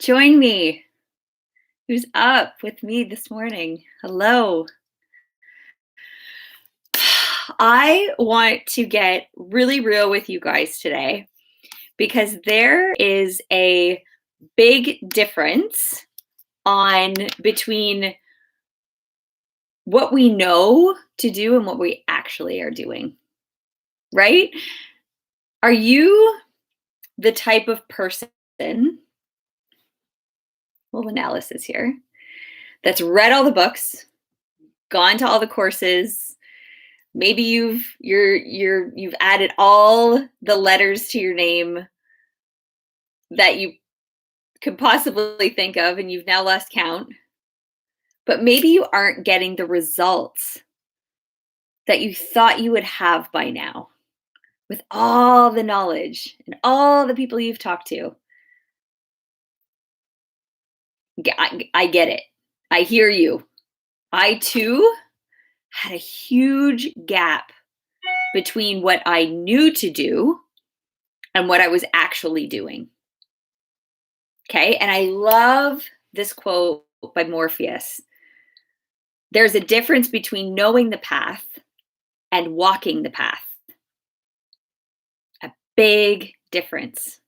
Join me. Who's up with me this morning? Hello. I want to get really real with you guys today because there is a big difference on between what we know to do and what we actually are doing. Right? Are you the type of person, little analysis here, that's read all the books, gone to all the courses, maybe you've added all the letters to your name that you could possibly think of and you've now lost count, but maybe you aren't getting the results that you thought you would have by now with all the knowledge and all the people you've talked to. I get it. I hear you. I too had a huge gap between what I knew to do and what I was actually doing. Okay. And I love this quote by Morpheus. There's a difference between knowing the path and walking the path. A big difference.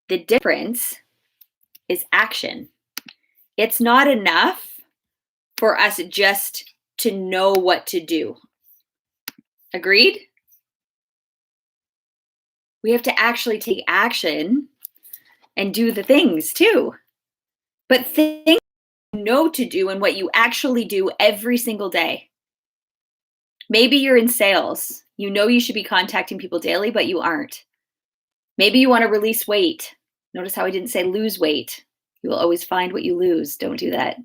The difference is action. It's not enough for us just to know what to do. Agreed? We have to actually take action and do the things too. But things you know to do and what you actually do every single day. Maybe you're in sales. You know you should be contacting people daily, but you aren't. Maybe you want to release weight. Notice how I didn't say lose weight. You will always find what you lose. Don't do that.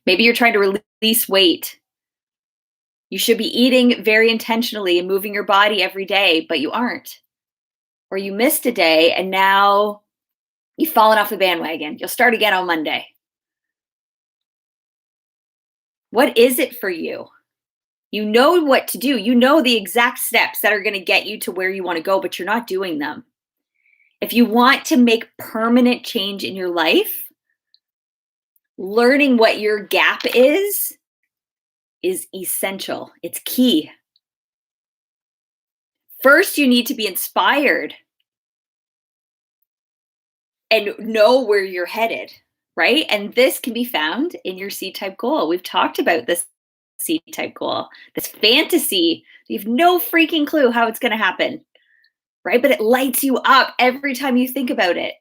Maybe you're trying to release weight. You should be eating very intentionally and moving your body every day, but you aren't. Or you missed a day and now you've fallen off the bandwagon. You'll start again on Monday. What is it for you? You know what to do. You know the exact steps that are going to get you to where you want to go, but you're not doing them. If you want to make permanent change in your life, learning what your gap is essential. It's key. First, you need to be inspired and know where you're headed, right? And this can be found in your C-type goal. We've talked about this C-type goal, this fantasy. You have no freaking clue how it's going to happen, right? But it lights you up every time you think about it.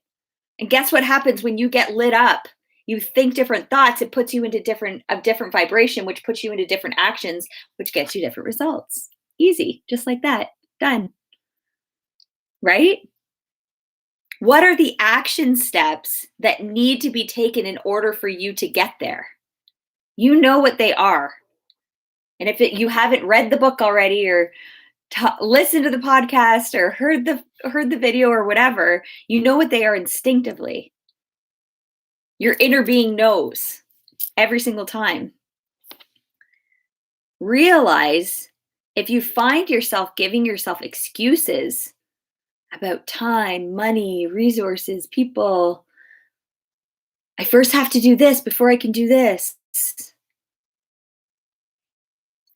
And guess what happens when you get lit up? You think different thoughts, it puts you into different vibration, which puts you into different actions, which gets you different results. Easy, just like that. Done. Right? What are the action steps that need to be taken in order for you to get there? You know what they are. And if you haven't read the book already or listened to the podcast or heard the video or whatever, you know what they are instinctively. Your inner being knows every single time. Realize if you find yourself giving yourself excuses about time, money, resources, people, I first have to do this before I can do this.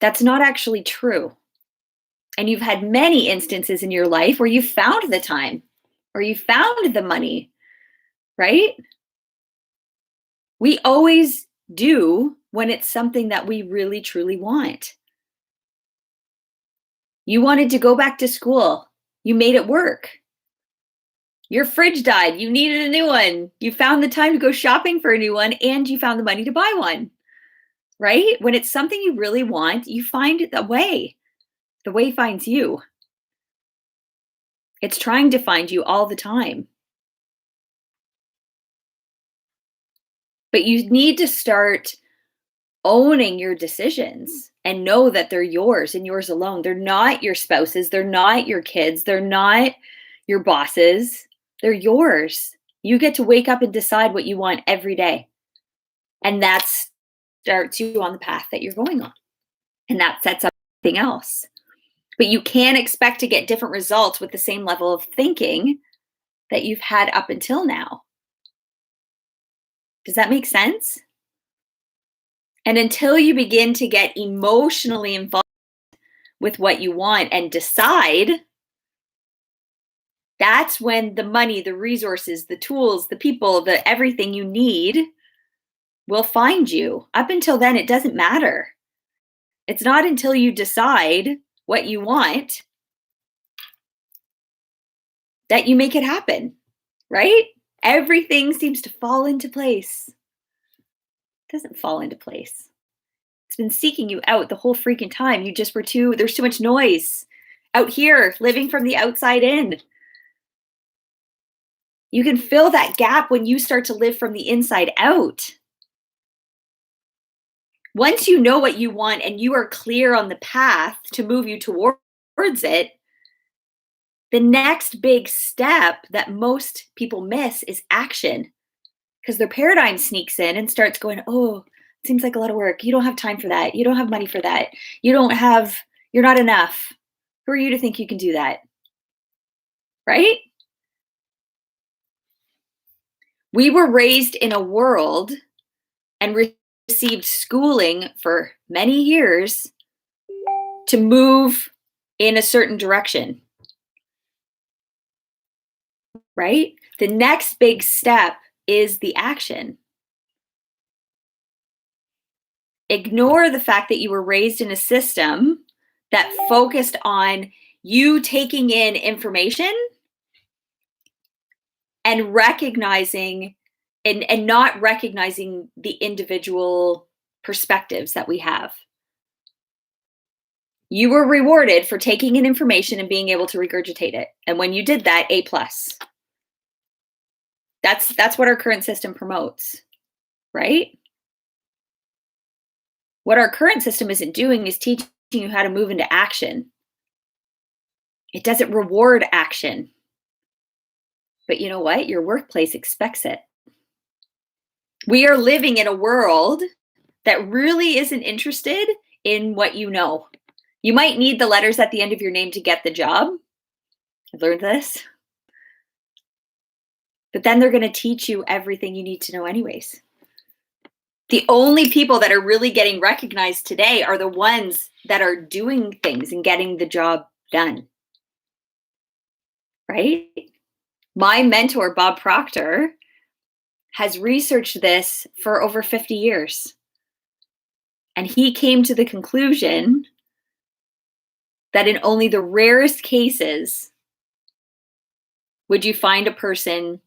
That's not actually true. And you've had many instances in your life where you found the time or you found the money, right? We always do when it's something that we really, truly want. You wanted to go back to school. You made it work. Your fridge died. You needed a new one. You found the time to go shopping for a new one and you found the money to buy one, right? When it's something you really want, you find the way. The way finds you. It's trying to find you all the time. But you need to start owning your decisions and know that they're yours and yours alone. They're not your spouses. They're not your kids. They're not your bosses. They're yours. You get to wake up and decide what you want every day. And that starts you on the path that you're going on. And that sets up everything else. But you can't expect to get different results with the same level of thinking that you've had up until now. Does that make sense? And until you begin to get emotionally involved with what you want and decide, that's when the money, the resources, the tools, the people, the everything you need will find you. Up until then, it doesn't matter. It's not until you decide what you want that you make it happen, right? Everything seems to fall into place. It doesn't fall into place. It's been seeking you out the whole freaking time. You just were there's too much noise out here, living from the outside in. You can fill that gap when you start to live from the inside out. Once you know what you want and you are clear on the path to move you towards it, the next big step that most people miss is action, because their paradigm sneaks in and starts going, oh, it seems like a lot of work. You don't have time for that. You don't have money for that. You're not enough. Who are you to think you can do that? Right? We were raised in a world and received schooling for many years to move in a certain direction. Right? The next big step is the action. Ignore the fact that you were raised in a system that focused on you taking in information and recognizing and not recognizing the individual perspectives that we have. You were rewarded for taking in information and being able to regurgitate it. And when you did that, A+. That's what our current system promotes, right? What our current system isn't doing is teaching you how to move into action. It doesn't reward action. But you know what? Your workplace expects it. We are living in a world that really isn't interested in what you know. You might need the letters at the end of your name to get the job. I've learned this. But then they're going to teach you everything you need to know anyways. The only people that are really getting recognized today are the ones that are doing things and getting the job done. Right? My mentor, Bob Proctor, has researched this for over 50 years. And he came to the conclusion that in only the rarest cases would you find a person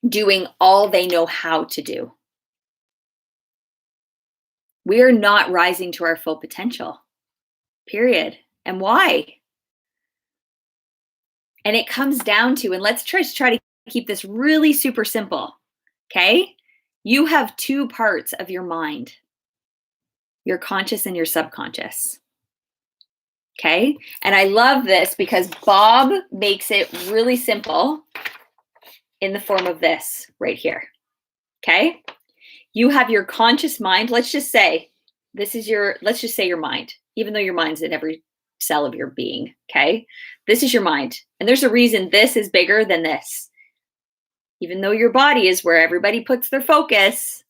doing all they know how to do. We are not rising to our full potential, period. And why? And it comes down to, and let's try to keep this really super simple, okay? You have two parts of your mind, your conscious and your subconscious, okay? And I love this because Bob makes it really simple in the form of this right here, okay? You have your conscious mind. Let's just say your mind, even though your mind's in every cell of your being, okay? This is your mind. And there's a reason this is bigger than this. Even though your body is where everybody puts their focus,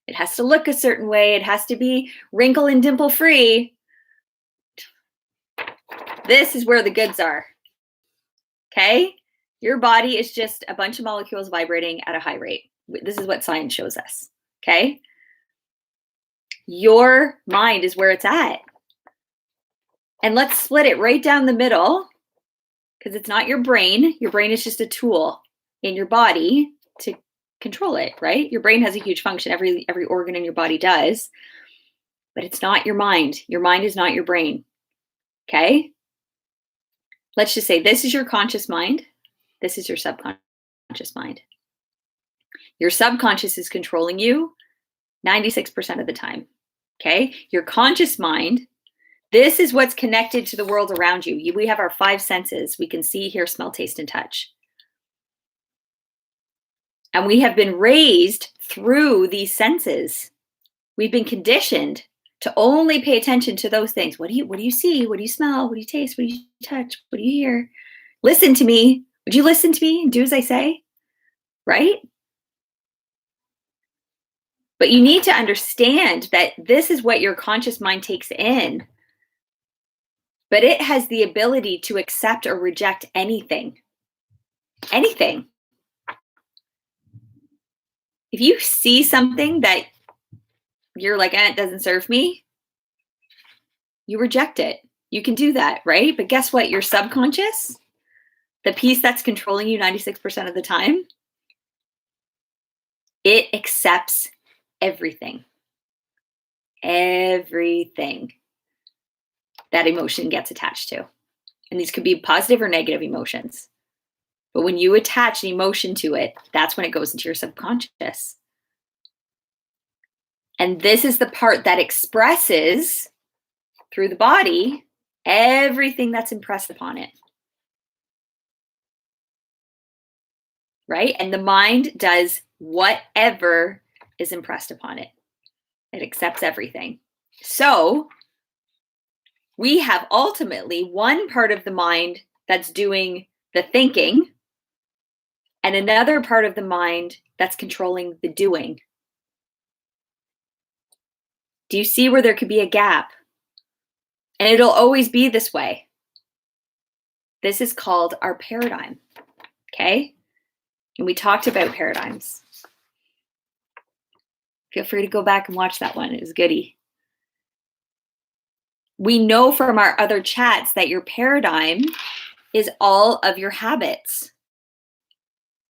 it has to look a certain way. It has to be wrinkle and dimple free. This is where the goods are, okay? Your body is just a bunch of molecules vibrating at a high rate. This is what science shows us, okay? Your mind is where it's at. And let's split it right down the middle, because it's not your brain. Your brain is just a tool in your body to control it, right? Your brain has a huge function. Every organ in your body does. But it's not your mind. Your mind is not your brain, okay? Let's just say this is your conscious mind. This is your subconscious mind. Your subconscious is controlling you 96% of the time, okay? Your conscious mind, this is what's connected to the world around you. We have our five senses. We can see, hear, smell, taste, and touch. And we have been raised through these senses. We've been conditioned to only pay attention to those things. What do you see? What do you smell? What do you taste? What do you touch? What do you hear? Listen to me. Would you listen to me and do as I say? Right? But you need to understand that this is what your conscious mind takes in. But it has the ability to accept or reject anything. Anything. If you see something that you're like, it doesn't serve me, you reject it. You can do that, right? But guess what? Your subconscious, the piece that's controlling you 96% of the time, it accepts everything. Everything that emotion gets attached to. And these could be positive or negative emotions. But when you attach an emotion to it, that's when it goes into your subconscious. And this is the part that expresses through the body everything that's impressed upon it. Right? And the mind does whatever is impressed upon it. It accepts everything. So we have ultimately one part of the mind that's doing the thinking and another part of the mind that's controlling the doing. Do you see where there could be a gap? And it'll always be this way. This is called our paradigm. Okay? And we talked about paradigms. Feel free to go back and watch that one. It was goody. We know from our other chats that your paradigm is all of your habits.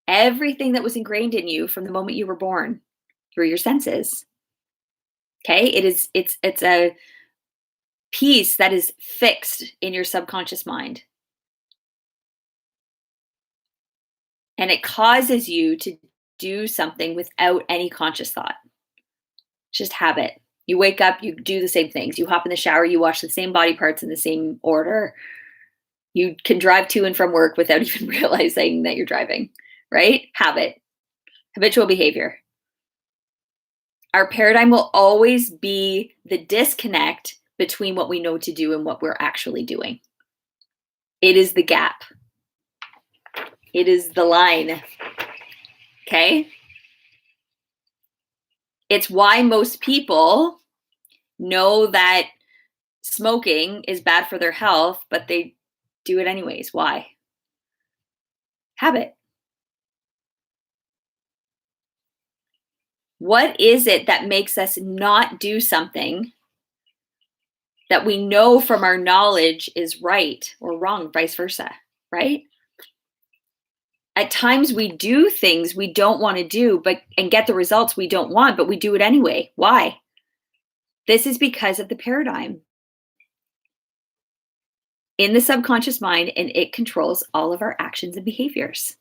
Everything that was ingrained in you from the moment you were born through your senses. Okay? It's a piece that is fixed in your subconscious mind. And it causes you to do something without any conscious thought. Just habit. You wake up, you do the same things. You hop in the shower, you wash the same body parts in the same order. You can drive to and from work without even realizing that you're driving, right? Habit. Habitual behavior. Our paradigm will always be the disconnect between what we know to do and what we're actually doing. It is the gap. It is the line. Okay? It's why most people know that smoking is bad for their health, but they do it anyways. Why? Habit. What is it that makes us not do something that we know from our knowledge is right or wrong, vice versa, right? At times we do things we don't want to do, and get the results we don't want, but we do it anyway. Why? This is because of the paradigm in the subconscious mind, and it controls all of our actions and behaviors.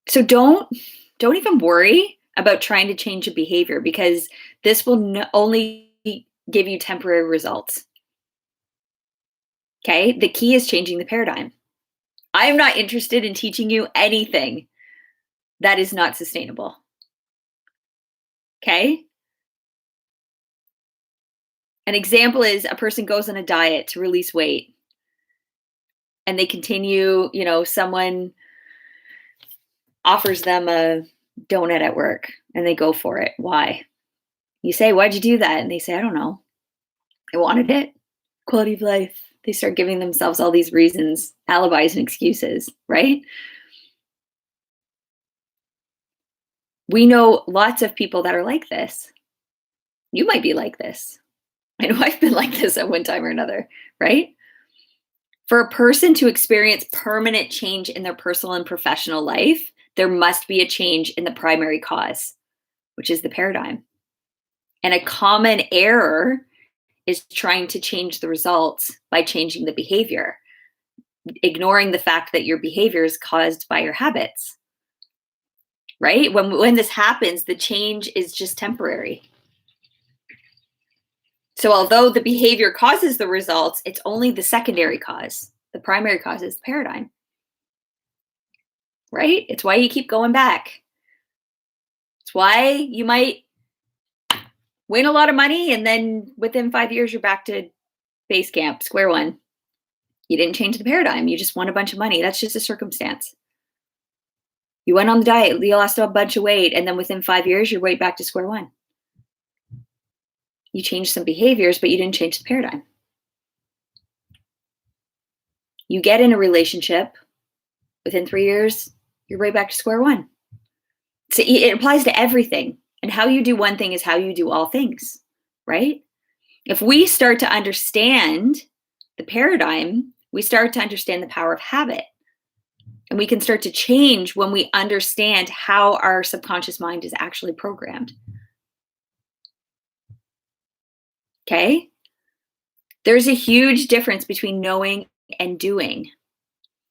So don't even worry about trying to change a behavior, because this will only give you temporary results. Okay? The key is changing the paradigm. I am not interested in teaching you anything that is not sustainable. Okay? An example is a person goes on a diet to release weight, and they continue, someone offers them a donut at work and they go for it. Why? You say, why'd you do that? And they say, I don't know. I wanted it. Quality of life. They start giving themselves all these reasons, alibis and excuses, right? We know lots of people that are like this. You might be like this. I know I've been like this at one time or another, right? For a person to experience permanent change in their personal and professional life, there must be a change in the primary cause, which is the paradigm. And a common error is trying to change the results by changing the behavior, ignoring the fact that your behavior is caused by your habits, right? When this happens, the change is just temporary. So although the behavior causes the results, it's only the secondary cause. The primary cause is the paradigm, right? It's why you keep going back. It's why you might win a lot of money and then within 5 years, you're back to base camp, square one. You didn't change the paradigm. You just won a bunch of money. That's just a circumstance. You went on the diet, you lost a bunch of weight, and then within 5 years, you're right back to square one. You changed some behaviors, but you didn't change the paradigm. You get in a relationship, within 3 years, you're right back to square one. So it applies to everything. And how you do one thing is how you do all things, right? If we start to understand the paradigm, we start to understand the power of habit. And we can start to change when we understand how our subconscious mind is actually programmed. Okay? There's a huge difference between knowing and doing.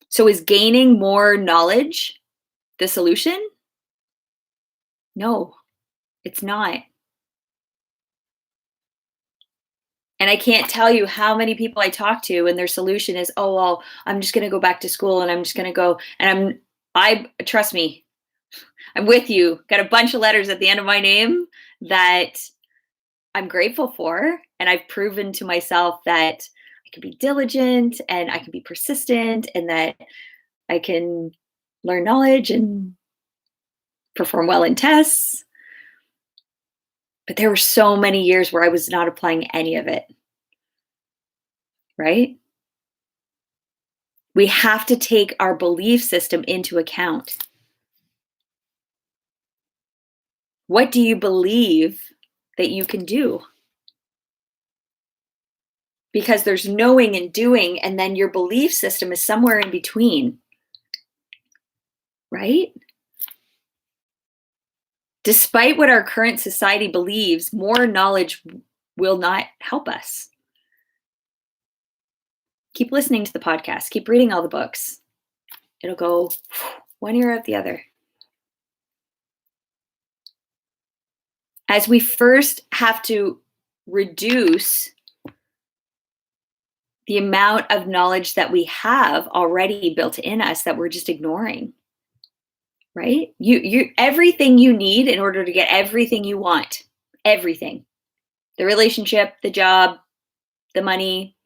So is gaining more knowledge the solution? No, it's not. And I can't tell you how many people I talk to and their solution is, oh, well, I'm just going to go back to school and I'm just going to go. And trust me, I'm with you. Got a bunch of letters at the end of my name that I'm grateful for. And I've proven to myself that I can be diligent and I can be persistent and that I can learn knowledge and perform well in tests. But there were so many years where I was not applying any of it. Right? We have to take our belief system into account. What do you believe that you can do? Because there's knowing and doing, and then your belief system is somewhere in between. Right? Despite what our current society believes, more knowledge will not help us. Keep listening to the podcast. Keep reading all the books. It'll go one ear out the other. As we first have to reduce the amount of knowledge that we have already built in us that we're just ignoring. Right? You everything you need in order to get everything you want. Everything. The relationship, the job, the money,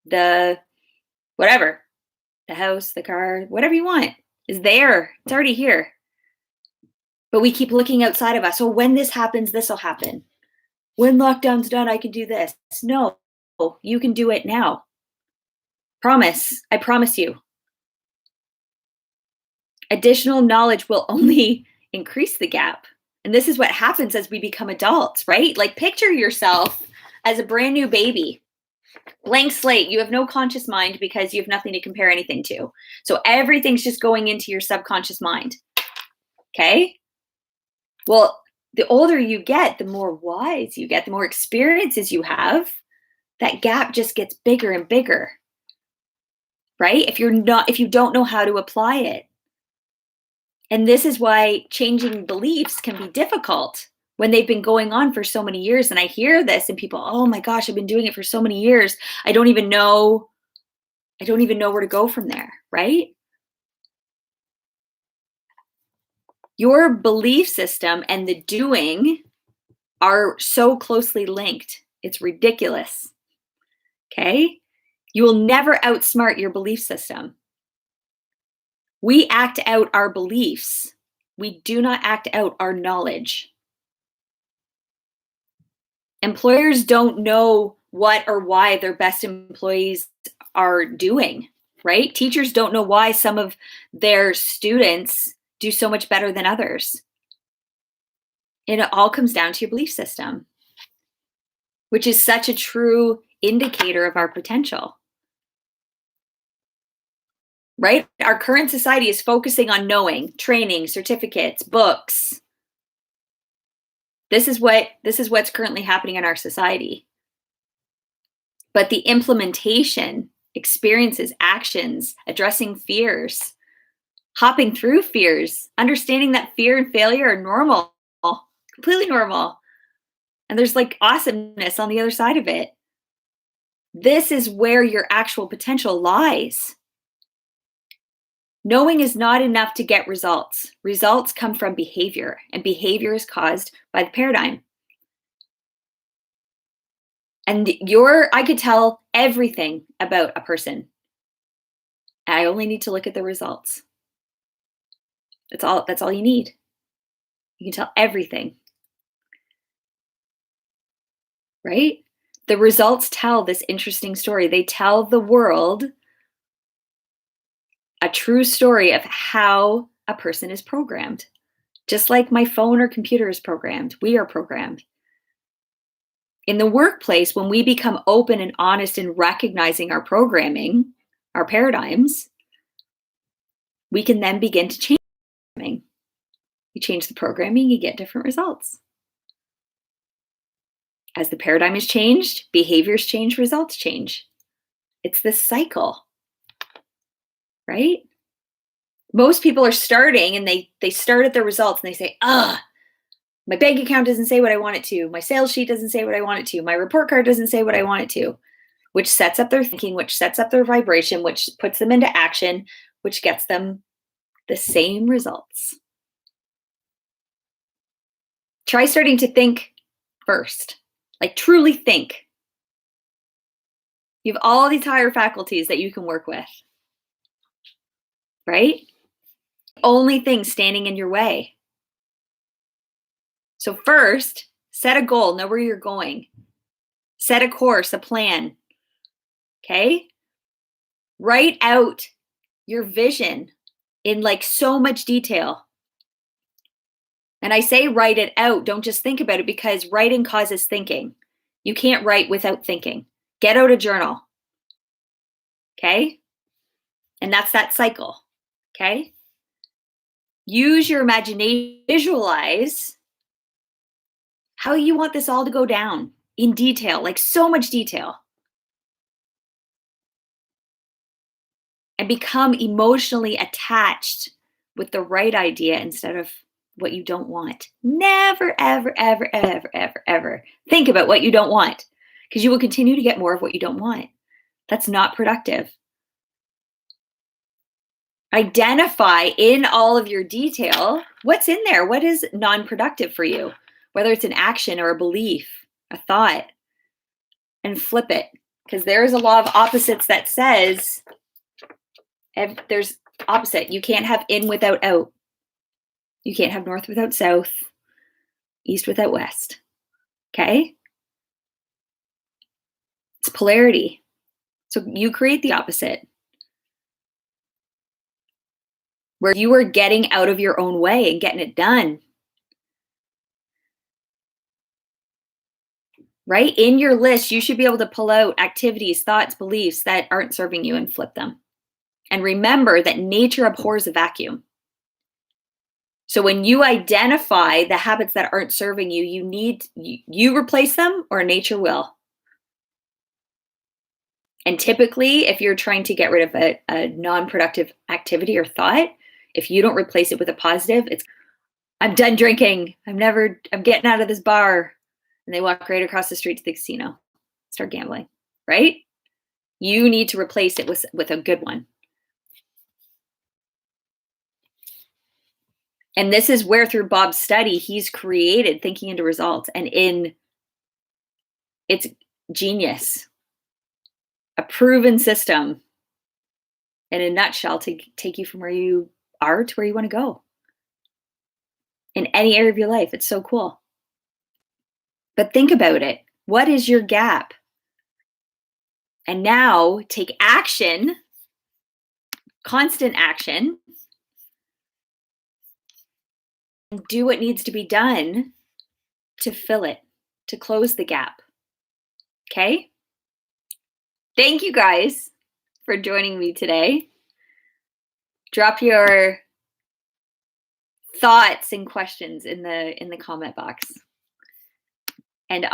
the whatever. The house, the car, whatever you want is there. It's already here. But we keep looking outside of us. So when this happens, this will happen. When lockdown's done, I can do this. No, you can do it now. Promise. I promise you. Additional knowledge will only increase the gap. And this is what happens as we become adults, right? Like picture yourself as a brand new baby. Blank slate. You have no conscious mind because you have nothing to compare anything to. So everything's just going into your subconscious mind. Okay? Well, the older you get, the more wise you get, the more experiences you have, that gap just gets bigger and bigger. Right? If you don't know how to apply it. And this is why changing beliefs can be difficult when they've been going on for so many years. And I hear this and people, oh my gosh, I've been doing it for so many years. I don't even know where to go from there, right? Your belief system and the doing are so closely linked. It's ridiculous. Okay? You will never outsmart your belief system. We act out our beliefs. We do not act out our knowledge. Employers don't know what or why their best employees are doing, right? Teachers don't know why some of their students do so much better than others. And it all comes down to your belief system, which is such a true indicator of our potential. Right? Our current society is focusing on knowing, training, certificates, books. This is what's currently happening in our society. But the implementation, experiences, actions, addressing fears, hopping through fears, understanding that fear and failure are normal, completely normal. And there's like awesomeness on the other side of it. This is where your actual potential lies. Knowing is not enough to get results. Results come from behavior, and behavior is caused by the paradigm. And I could tell everything about a person. I only need to look at the results. That's all you need. You can tell everything, right? The results tell this interesting story. They tell the world a true story of how a person is programmed. Just like my phone or computer is programmed, we are programmed. In the workplace, when we become open and honest in recognizing our programming, our paradigms, we can then begin to change programming. You change the programming, you get different results. As the paradigm is changed, behaviors change, results change. It's this cycle, right? Most people are starting and they start at their results and they say, my bank account doesn't say what I want it to. My sales sheet doesn't say what I want it to. My report card doesn't say what I want it to, which sets up their thinking, which sets up their vibration, which puts them into action, which gets them the same results. Try starting to think first, like truly think. You have all these higher faculties that you can work with, right? Only thing standing in your way. So first, set a goal, know where you're going. Set a course, a plan, okay? Write out your vision in like so much detail. And I say write it out, don't just think about it, because writing causes thinking. You can't write without thinking. Get out a journal, okay? And that's that cycle, okay? Use your imagination, visualize how you want this all to go down in detail, like so much detail. And become emotionally attached with the right idea instead of what you don't want. Never, ever, ever, ever, ever, ever think about what you don't want, because you will continue to get more of what you don't want. That's not productive. Identify in all of your detail what's in there. What is non-productive for you, whether it's an action or a belief, a thought, and flip it. Because there is a law of opposites that says there's opposite. You can't have in without out. You can't have north without south, east without west. Okay? It's polarity. So you create the opposite, where you are getting out of your own way and getting it done. Right? In your list, you should be able to pull out activities, thoughts, beliefs that aren't serving you and flip them. And remember that nature abhors a vacuum. So when you identify the habits that aren't serving you, you replace them or nature will. And typically, if you're trying to get rid of a non-productive activity or thought, if you don't replace it with a positive, it's, I'm done drinking. I'm getting out of this bar. And they walk right across the street to the casino, start gambling, right? You need to replace it with a good one. And this is where, through Bob's study, he's created thinking into results, and in its genius, a proven system in a nutshell to take you from where you are to where you want to go in any area of your life. It's so cool. But think about it. What is your gap? And now take action, constant action, and do what needs to be done to fill it, to close the gap. Okay? Thank you guys for joining me today. Drop your thoughts and questions in the comment box. And